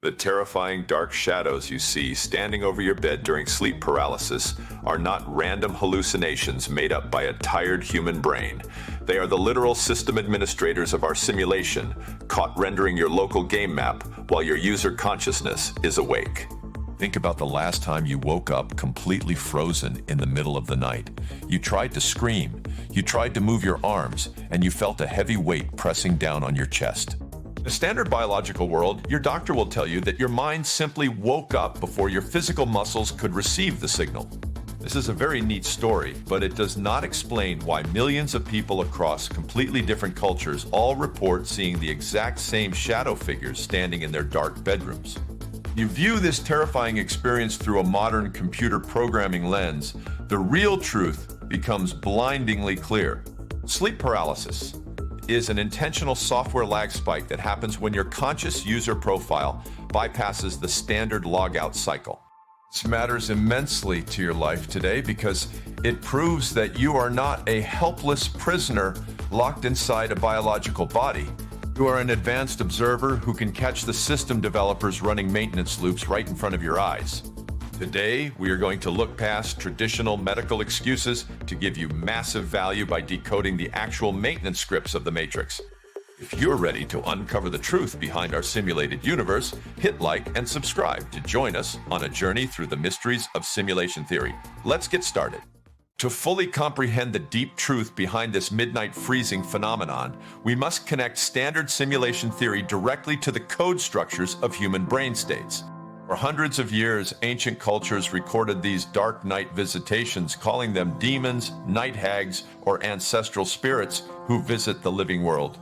The terrifying dark shadows you see standing over your bed during sleep paralysis are not random hallucinations made up by a tired human brain. They are the literal system administrators of our simulation, caught rendering your local game map while your user consciousness is awake. Think about the last time you woke up completely frozen in the middle of the night. You tried to scream, you tried to move your arms, and you felt a heavy weight pressing down on your chest. In the standard biological world, your doctor will tell you that your mind simply woke up before your physical muscles could receive the signal. This is a very neat story, but it does not explain why millions of people across completely different cultures all report seeing the exact same shadow figures standing in their dark bedrooms. You view this terrifying experience through a modern computer programming lens, the real truth becomes blindingly clear. Sleep paralysis is an intentional software lag spike that happens when your conscious user profile bypasses the standard logout cycle. This matters immensely to your life today because it proves that you are not a helpless prisoner locked inside a biological body. You are an advanced observer who can catch the system developers running maintenance loops right in front of your eyes. Today, we are going to look past traditional medical excuses to give you massive value by decoding the actual maintenance scripts of the Matrix. If you're ready to uncover the truth behind our simulated universe, hit like and subscribe to join us on a journey through the mysteries of simulation theory. Let's get started. To fully comprehend the deep truth behind this midnight freezing phenomenon, we must connect standard simulation theory directly to the code structures of human brain states. For hundreds of years, ancient cultures recorded these dark night visitations, calling them demons, night hags, or ancestral spirits who visit the living world.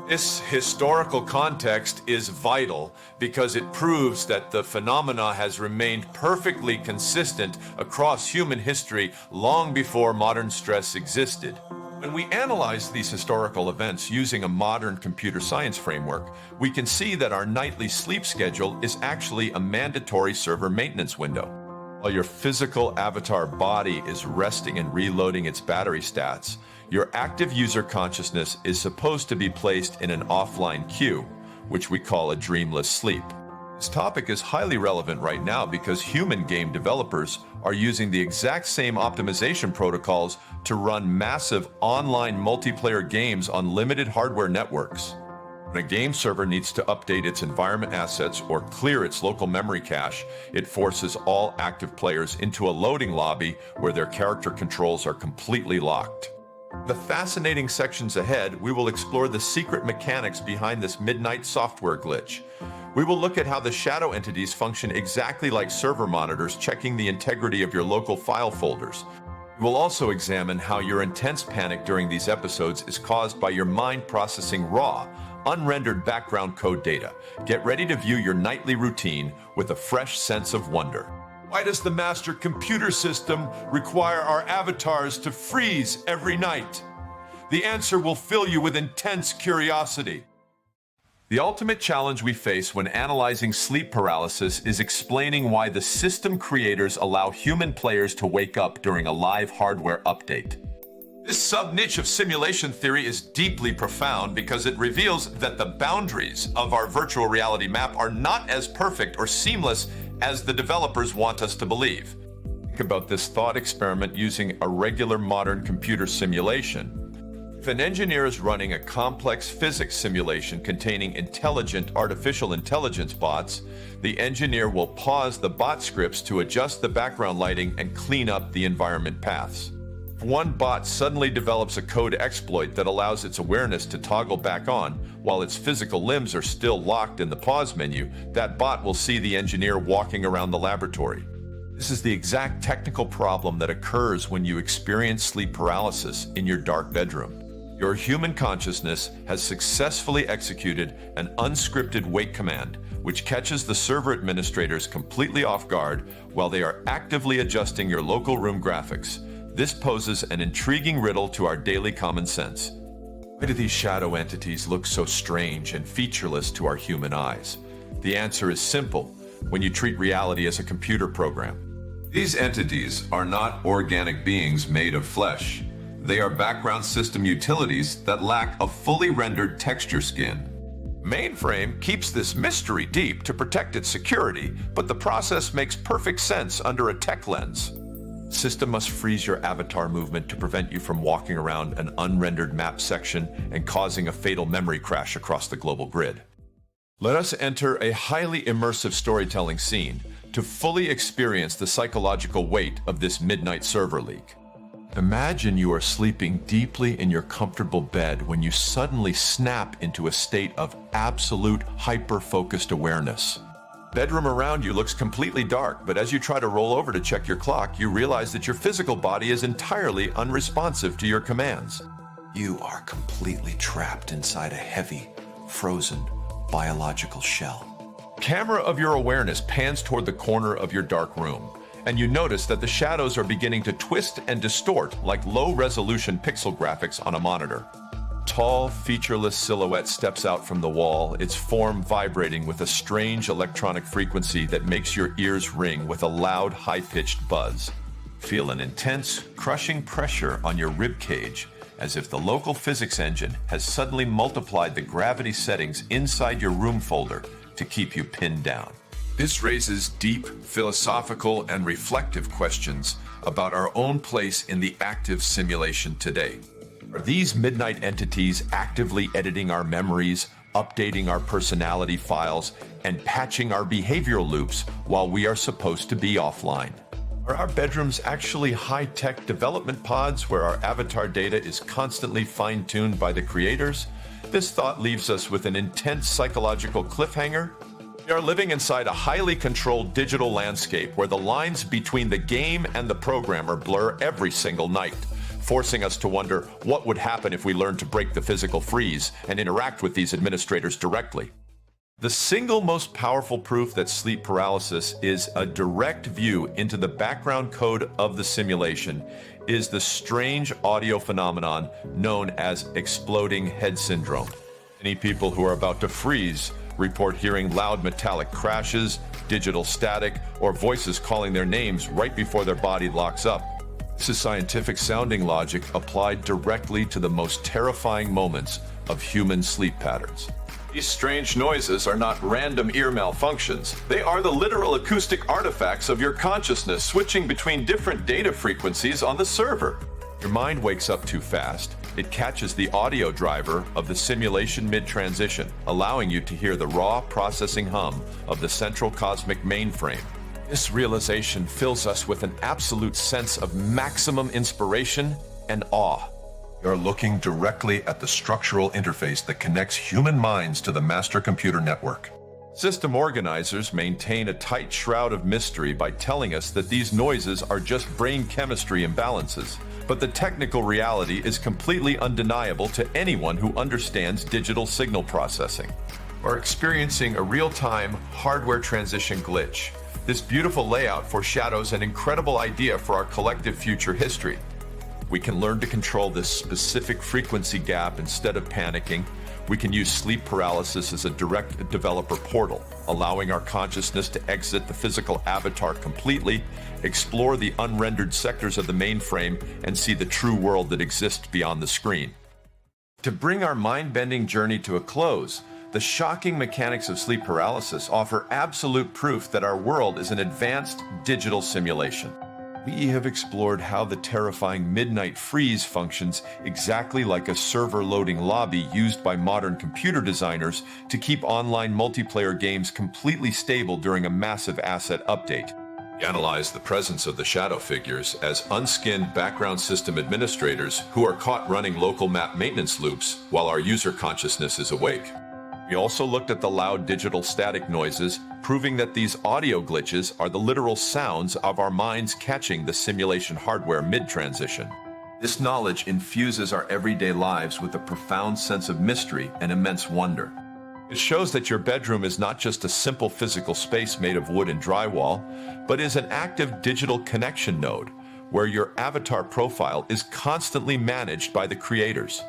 This historical context is vital because it proves that the phenomena has remained perfectly consistent across human history long before modern stress existed. When we analyze these historical events using a modern computer science framework, we can see that our nightly sleep schedule is actually a mandatory server maintenance window. While your physical avatar body is resting and reloading its battery stats, your active user consciousness is supposed to be placed in an offline queue, which we call a dreamless sleep. This topic is highly relevant right now because human game developers are using the exact same optimization protocols to run massive online multiplayer games on limited hardware networks. When a game server needs to update its environment assets or clear its local memory cache, it forces all active players into a loading lobby where their character controls are completely locked. In the fascinating sections ahead, we will explore the secret mechanics behind this midnight software glitch. We will look at how the shadow entities function exactly like server monitors checking the integrity of your local file folders. We will also examine how your intense panic during these episodes is caused by your mind processing raw, unrendered background code data. Get ready to view your nightly routine with a fresh sense of wonder. Why does the master computer system require our avatars to freeze every night? The answer will fill you with intense curiosity. The ultimate challenge we face when analyzing sleep paralysis is explaining why the system creators allow human players to wake up during a live hardware update. This sub-niche of simulation theory is deeply profound because it reveals that the boundaries of our virtual reality map are not as perfect or seamless as the developers want us to believe. Think about this thought experiment using a regular modern computer simulation. If an engineer is running a complex physics simulation containing intelligent artificial intelligence bots, the engineer will pause the bot scripts to adjust the background lighting and clean up the environment paths. If one bot suddenly develops a code exploit that allows its awareness to toggle back on while its physical limbs are still locked in the pause menu, that bot will see the engineer walking around the laboratory. This is the exact technical problem that occurs when you experience sleep paralysis in your dark bedroom. Your human consciousness has successfully executed an unscripted wake command, which catches the server administrators completely off guard while they are actively adjusting your local room graphics. This poses an intriguing riddle to our daily common sense. Why do these shadow entities look so strange and featureless to our human eyes? The answer is simple when you treat reality as a computer program. These entities are not organic beings made of flesh. They are background system utilities that lack a fully rendered texture skin. Mainframe keeps this mystery deep to protect its security, but the process makes perfect sense under a tech lens. System must freeze your avatar movement to prevent you from walking around an unrendered map section and causing a fatal memory crash across the global grid. Let us enter a highly immersive storytelling scene to fully experience the psychological weight of this midnight server leak. Imagine you are sleeping deeply in your comfortable bed when you suddenly snap into a state of absolute hyper-focused awareness. Bedroom around you looks completely dark, but as you try to roll over to check your clock, you realize that your physical body is entirely unresponsive to your commands. You are completely trapped inside a heavy, frozen, biological shell. Camera of your awareness pans toward the corner of your dark room, and you notice that the shadows are beginning to twist and distort like low-resolution pixel graphics on a monitor. Tall, featureless silhouette steps out from the wall, its form vibrating with a strange electronic frequency that makes your ears ring with a loud, high-pitched buzz. Feel an intense, crushing pressure on your rib cage, as if the local physics engine has suddenly multiplied the gravity settings inside your room folder to keep you pinned down. This raises deep, philosophical, and reflective questions about our own place in the active simulation today. Are these midnight entities actively editing our memories, updating our personality files, and patching our behavioral loops while we are supposed to be offline? Are our bedrooms actually high-tech development pods where our avatar data is constantly fine-tuned by the creators? This thought leaves us with an intense psychological cliffhanger. We are living inside a highly controlled digital landscape where the lines between the game and the programmer blur every single night, forcing us to wonder what would happen if we learned to break the physical freeze and interact with these administrators directly. The single most powerful proof that sleep paralysis is a direct view into the background code of the simulation is the strange audio phenomenon known as exploding head syndrome. Many people who are about to freeze report hearing loud metallic crashes, digital static, or voices calling their names right before their body locks up. This is scientific sounding logic applied directly to the most terrifying moments of human sleep patterns. These strange noises are not random ear malfunctions. They are the literal acoustic artifacts of your consciousness switching between different data frequencies on the server. Your mind wakes up too fast. It catches the audio driver of the simulation mid-transition, allowing you to hear the raw processing hum of the central cosmic mainframe. This realization fills us with an absolute sense of maximum inspiration and awe. You're looking directly at the structural interface that connects human minds to the master computer network. System organizers maintain a tight shroud of mystery by telling us that these noises are just brain chemistry imbalances, but the technical reality is completely undeniable to anyone who understands digital signal processing. We're experiencing a real-time hardware transition glitch. This beautiful layout foreshadows an incredible idea for our collective future history. We can learn to control this specific frequency gap instead of panicking. We can use sleep paralysis as a direct developer portal, allowing our consciousness to exit the physical avatar completely, explore the unrendered sectors of the mainframe, and see the true world that exists beyond the screen. To bring our mind-bending journey to a close, the shocking mechanics of sleep paralysis offer absolute proof that our world is an advanced digital simulation. We have explored how the terrifying midnight freeze functions exactly like a server-loading lobby used by modern computer designers to keep online multiplayer games completely stable during a massive asset update. We analyze the presence of the shadow figures as unskinned background system administrators who are caught running local map maintenance loops while our user consciousness is awake. We also looked at the loud digital static noises, proving that these audio glitches are the literal sounds of our minds catching the simulation hardware mid-transition. This knowledge infuses our everyday lives with a profound sense of mystery and immense wonder. It shows that your bedroom is not just a simple physical space made of wood and drywall, but is an active digital connection node, where your avatar profile is constantly managed by the creators.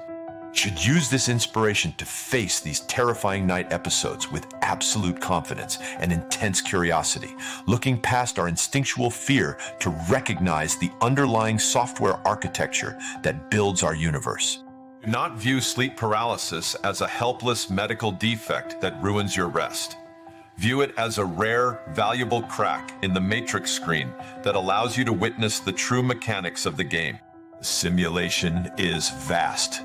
Should use this inspiration to face these terrifying night episodes with absolute confidence and intense curiosity, looking past our instinctual fear to recognize the underlying software architecture that builds our universe. Do not view sleep paralysis as a helpless medical defect that ruins your rest. View it as a rare, valuable crack in the matrix screen that allows you to witness the true mechanics of the game. The simulation is vast.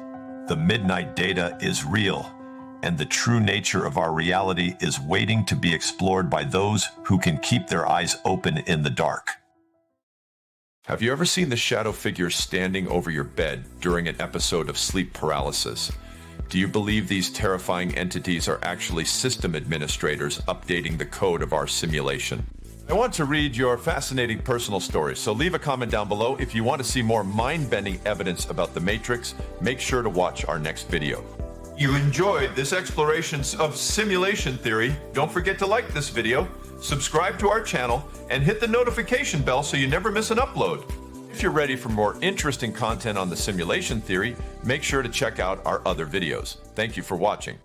The midnight data is real, and the true nature of our reality is waiting to be explored by those who can keep their eyes open in the dark. Have you ever seen the shadow figures standing over your bed during an episode of sleep paralysis? Do you believe these terrifying entities are actually system administrators updating the code of our simulation? I want to read your fascinating personal stories, so leave a comment down below. If you want to see more mind-bending evidence about the Matrix, make sure to watch our next video. You enjoyed this exploration of simulation theory? Don't forget to like this video, subscribe to our channel, and hit the notification bell so you never miss an upload. If you're ready for more interesting content on the simulation theory, make sure to check out our other videos. Thank you for watching.